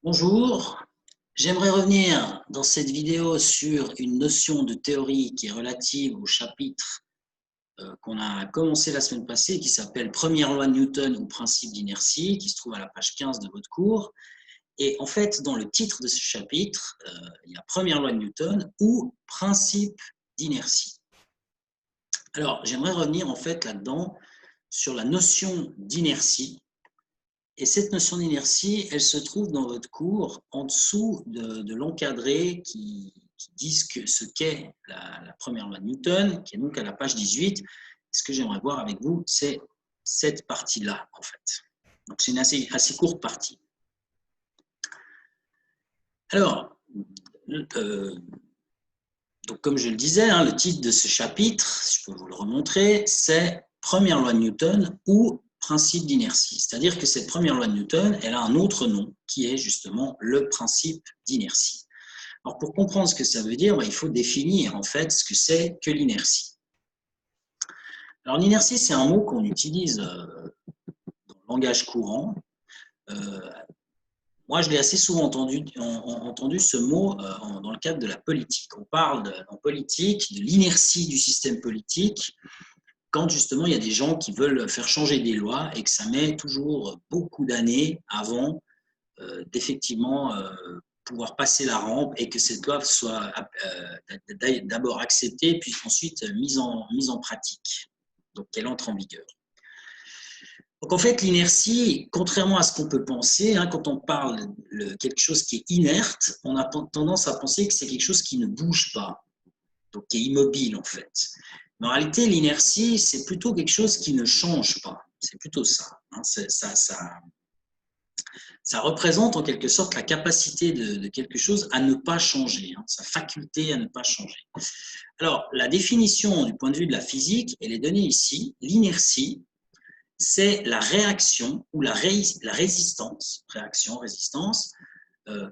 Bonjour, j'aimerais revenir dans cette vidéo sur une notion de théorie qui est relative au chapitre qu'on a commencé la semaine passée, qui s'appelle Première loi de Newton ou principe d'inertie, qui se trouve à la page 15 de votre cours. Et en fait, dans le titre de ce chapitre, il y a Première loi de Newton ou principe d'inertie. Alors, j'aimerais revenir en fait là-dedans sur la notion d'inertie. Et cette notion d'inertie, elle se trouve dans votre cours en dessous de l'encadré qui dit ce qu'est la première loi de Newton, qui est donc à la page 18. Ce que j'aimerais voir avec vous, c'est cette partie-là, en fait. Donc, c'est une assez courte partie. Alors, donc comme je le disais, le titre de ce chapitre, si je peux vous le remontrer, c'est Première loi de Newton ou principe d'inertie. C'est-à-dire que cette première loi de Newton, elle a un autre nom qui est justement le principe d'inertie. Alors pour comprendre ce que ça veut dire, il faut définir en fait ce que c'est que l'inertie. Alors l'inertie, c'est un mot qu'on utilise dans le langage courant. Moi, je l'ai assez souvent entendu ce mot dans le cadre de la politique. On parle en politique de l'inertie du système politique quand justement il y a des gens qui veulent faire changer des lois et que ça met toujours beaucoup d'années avant d'effectivement pouvoir passer la rampe et que cette loi soit d'abord acceptée puis ensuite mise en pratique, donc qu'elle entre en vigueur. Donc en fait, l'inertie, contrairement à ce qu'on peut penser, quand on parle de quelque chose qui est inerte, on a tendance à penser que c'est quelque chose qui ne bouge pas, donc qui est immobile en fait. Mais en réalité, l'inertie, c'est plutôt quelque chose qui ne change pas. C'est plutôt ça. Ça représente en quelque sorte la capacité de quelque chose à ne pas changer, sa faculté à ne pas changer. Alors, la définition du point de vue de la physique, elle est donnée ici. L'inertie, c'est la réaction ou la résistance, réaction-résistance,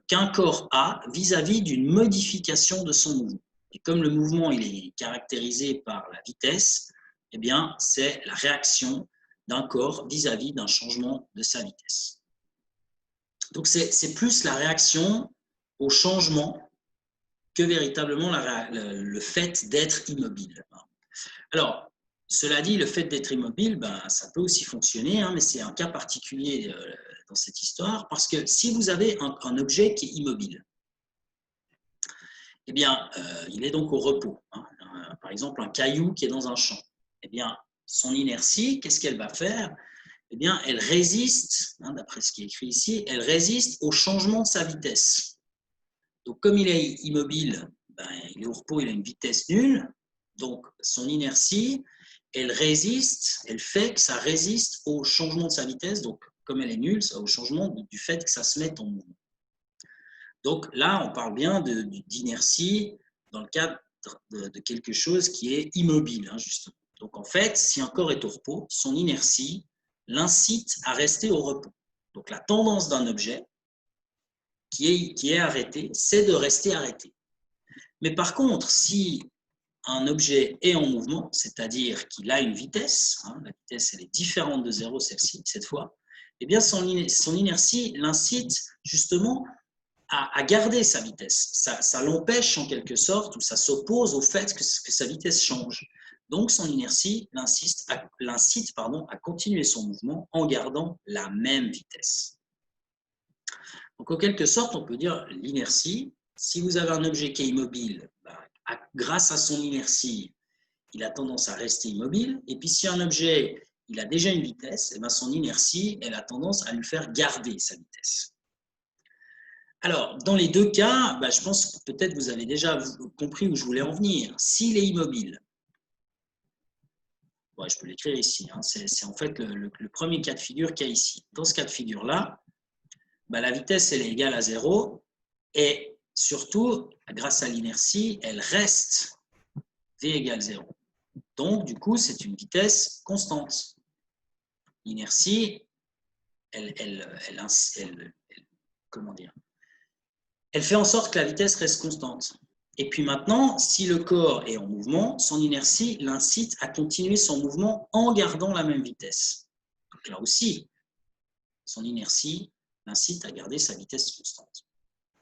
qu'un corps a vis-à-vis d'une modification de son mouvement. Et comme le mouvement il est caractérisé par la vitesse, eh bien, c'est la réaction d'un corps vis-à-vis d'un changement de sa vitesse. Donc, c'est plus la réaction au changement que véritablement le fait d'être immobile. Alors, cela dit, le fait d'être immobile, ça peut aussi fonctionner, mais c'est un cas particulier dans cette histoire, parce que si vous avez un objet qui est immobile, eh bien, il est donc au repos. Par exemple, un caillou qui est dans un champ. Eh bien, son inertie, qu'est-ce qu'elle va faire? Eh bien, elle résiste, d'après ce qui est écrit ici, elle résiste au changement de sa vitesse. Donc, comme il est immobile, il est au repos, il a une vitesse nulle. Donc, son inertie, elle résiste, elle fait que ça résiste au changement de sa vitesse. Donc, comme elle est nulle, au changement du fait que ça se mette en mouvement. Donc là, on parle bien d'inertie dans le cadre de quelque chose qui est immobile, justement. Donc en fait, si un corps est au repos, son inertie l'incite à rester au repos. Donc la tendance d'un objet qui est arrêté, c'est de rester arrêté. Mais par contre, si un objet est en mouvement, c'est-à-dire qu'il a une vitesse, la vitesse elle est différente de zéro, celle-ci, cette fois, eh bien son inertie l'incite justement à garder sa vitesse. Ça l'empêche en quelque sorte, ou ça s'oppose au fait que sa vitesse change. Donc son inertie l'incite à continuer son mouvement en gardant la même vitesse. Donc en quelque sorte, on peut dire l'inertie, si vous avez un objet qui est immobile, grâce à son inertie, il a tendance à rester immobile. Et puis si un objet il a déjà une vitesse, son inertie, elle a tendance à lui faire garder sa vitesse. Alors, dans les deux cas, je pense que peut-être vous avez déjà compris où je voulais en venir. S'il est immobile, je peux l'écrire ici, c'est en fait le premier cas de figure qu'il y a ici. Dans ce cas de figure-là, la vitesse elle est égale à 0 et surtout, grâce à l'inertie, elle reste v égale 0. Donc, du coup, c'est une vitesse constante. L'inertie, comment dire ? Elle fait en sorte que la vitesse reste constante. Et puis maintenant, si le corps est en mouvement, son inertie l'incite à continuer son mouvement en gardant la même vitesse. Donc là aussi, son inertie l'incite à garder sa vitesse constante.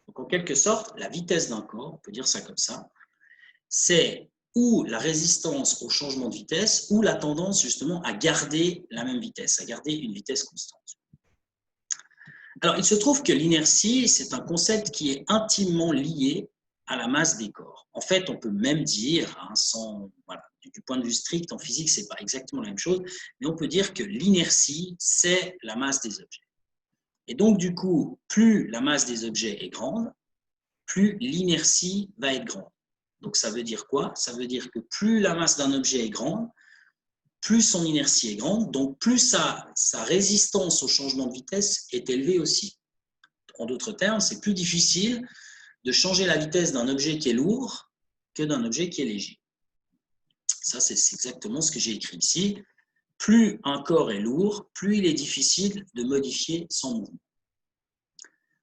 Donc, en quelque sorte, la vitesse d'un corps, on peut dire ça comme ça, c'est ou la résistance au changement de vitesse ou la tendance justement à garder la même vitesse, à garder une vitesse constante. Alors, il se trouve que l'inertie, c'est un concept qui est intimement lié à la masse des corps. En fait, on peut même dire, du point de vue strict en physique, ce n'est pas exactement la même chose, mais on peut dire que l'inertie, c'est la masse des objets. Et donc, du coup, plus la masse des objets est grande, plus l'inertie va être grande. Donc, ça veut dire quoi? Ça veut dire que plus la masse d'un objet est grande, plus son inertie est grande, donc plus sa résistance au changement de vitesse est élevée aussi. En d'autres termes, c'est plus difficile de changer la vitesse d'un objet qui est lourd que d'un objet qui est léger. Ça, c'est exactement ce que j'ai écrit ici. Plus un corps est lourd, plus il est difficile de modifier son mouvement.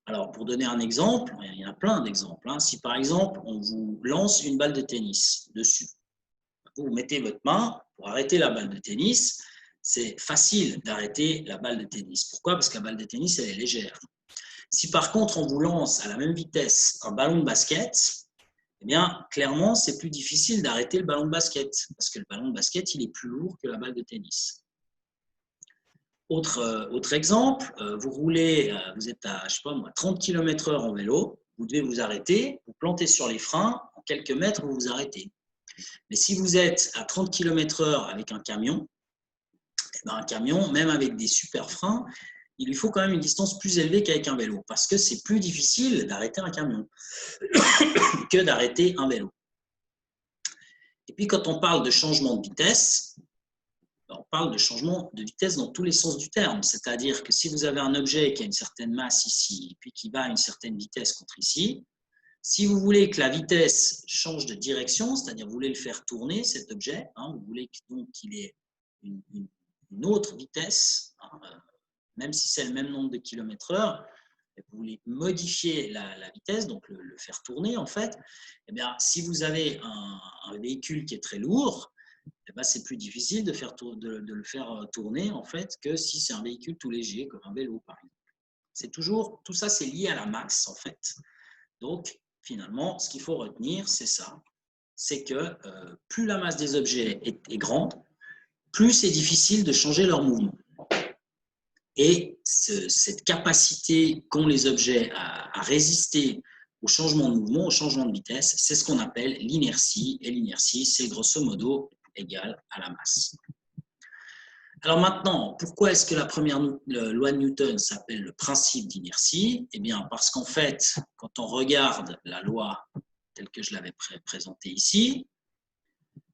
Alors, pour donner un exemple, il y en a plein d'exemples. Si par exemple, on vous lance une balle de tennis dessus, vous mettez votre main pour arrêter la balle de tennis, c'est facile d'arrêter la balle de tennis. Pourquoi? Parce que la balle de tennis, elle est légère. Si par contre, on vous lance à la même vitesse un ballon de basket, eh bien, clairement, c'est plus difficile d'arrêter le ballon de basket parce que le ballon de basket, il est plus lourd que la balle de tennis. Autre exemple, vous roulez, vous êtes à, 30 km/h en vélo, vous devez vous arrêter, vous plantez sur les freins, en quelques mètres, vous vous arrêtez. Mais si vous êtes à 30 km/h avec un camion, un camion, même avec des super freins, il lui faut quand même une distance plus élevée qu'avec un vélo, parce que c'est plus difficile d'arrêter un camion que d'arrêter un vélo. Et puis quand on parle de changement de vitesse, on parle de changement de vitesse dans tous les sens du terme, c'est-à-dire que si vous avez un objet qui a une certaine masse ici, et puis qui va à une certaine vitesse contre ici, si vous voulez que la vitesse change de direction, c'est-à-dire vous voulez le faire tourner, cet objet, vous voulez donc qu'il ait une autre vitesse, même si c'est le même nombre de kilomètres/heure, vous voulez modifier la vitesse, donc le faire tourner en fait, eh bien, si vous avez un véhicule qui est très lourd, eh bien, c'est plus difficile de le faire tourner en fait que si c'est un véhicule tout léger comme un vélo par exemple. Tout ça c'est lié à la masse en fait. Donc finalement, ce qu'il faut retenir, c'est ça, c'est que plus la masse des objets est grande, plus c'est difficile de changer leur mouvement. Et cette capacité qu'ont les objets à résister au changement de mouvement, au changement de vitesse, c'est ce qu'on appelle l'inertie. Et l'inertie, c'est grosso modo égal à la masse. Alors maintenant, pourquoi est-ce que la première loi de Newton s'appelle le principe d'inertie? Eh bien, parce qu'en fait, quand on regarde la loi telle que je l'avais présentée ici,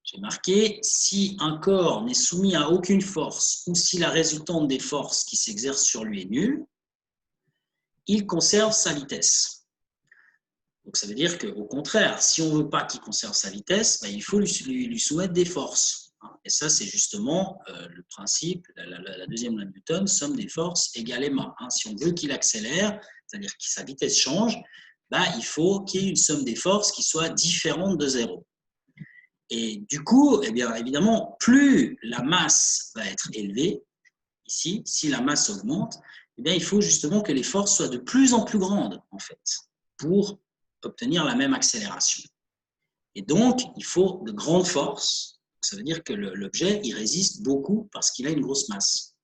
j'ai marqué « si un corps n'est soumis à aucune force ou si la résultante des forces qui s'exercent sur lui est nulle, il conserve sa vitesse ». Donc ça veut dire qu'au contraire, si on ne veut pas qu'il conserve sa vitesse, il faut lui soumettre des forces. Et ça, c'est justement le principe, la deuxième loi de Newton, somme des forces égale ma. Si on veut qu'il accélère, c'est-à-dire que sa vitesse change, il faut qu'il y ait une somme des forces qui soit différente de 0. Et du coup, eh bien, évidemment, plus la masse va être élevée, ici, si la masse augmente, eh bien, il faut justement que les forces soient de plus en plus grandes, en fait, pour obtenir la même accélération. Et donc, il faut de grandes forces. Ça veut dire que l'objet, il résiste beaucoup parce qu'il a une grosse masse.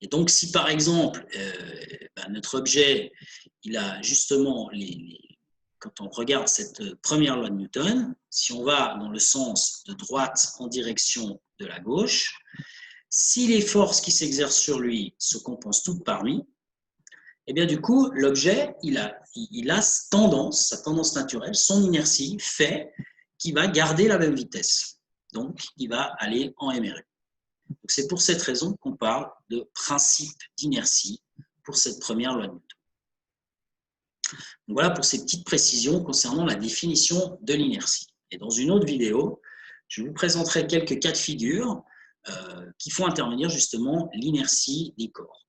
Et donc, si par exemple, notre objet, il a justement quand on regarde cette première loi de Newton, si on va dans le sens de droite en direction de la gauche, si les forces qui s'exercent sur lui se compensent toutes par lui, et bien du coup, l'objet, il a sa tendance naturelle, son inertie fait qu'il va garder la même vitesse. Donc, il va aller en MRU. C'est pour cette raison qu'on parle de principe d'inertie pour cette première loi de Newton. Donc, voilà pour ces petites précisions concernant la définition de l'inertie. Et dans une autre vidéo, je vous présenterai quelques cas de figure qui font intervenir justement l'inertie des corps.